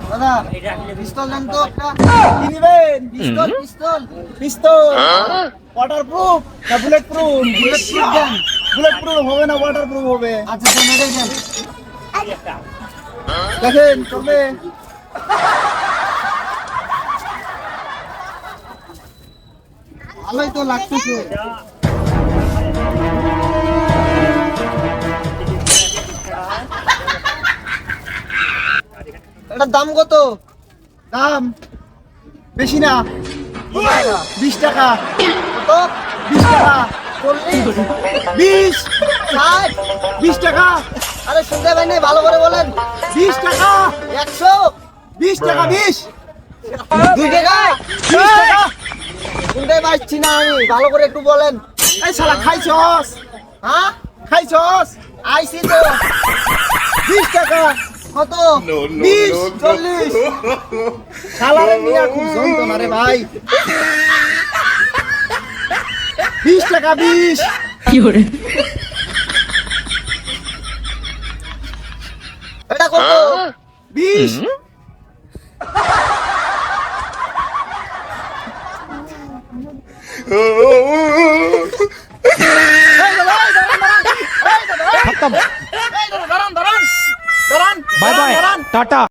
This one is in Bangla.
দাদা পিস্তল দেন তো একটা। কি নেবেন? পিস্তল পিস্তল পিস্তল ওয়াটারপ্রুফ না বুলেট প্রুফ? বুলেট প্রুফ দেন। বুলেট প্রুফ হবে না ওয়াটারপ্রুফ হবে? আচ্ছা দেন, এটাই দেন। দেখেন চলবে। ভালোই তো লাগতেছে। এটার দাম কত? দাম বেশি না, 20 টাকা। কত? 20 টাকা। 40, 20, 60, 20 টাকা। আরে শুনতে পাই নাই, ভালো করে বলেন। 20 টাকা। 100, 20 টাকা। 20, 2 টাকা, 20 টাকা। শুনতে পাচ্ছি না আমি, ভালো করে একটু বলেন। এই শালা খাইছস? হ্যাঁ খাইছস? আইছি তো। 20 টাকা। কত? 20, 40। শালারে নিয়ে খুব যন্ত্রণা রে ভাই। 20 টাকা। 20 কি করে? এটা কত? 20। Bye bye, tata.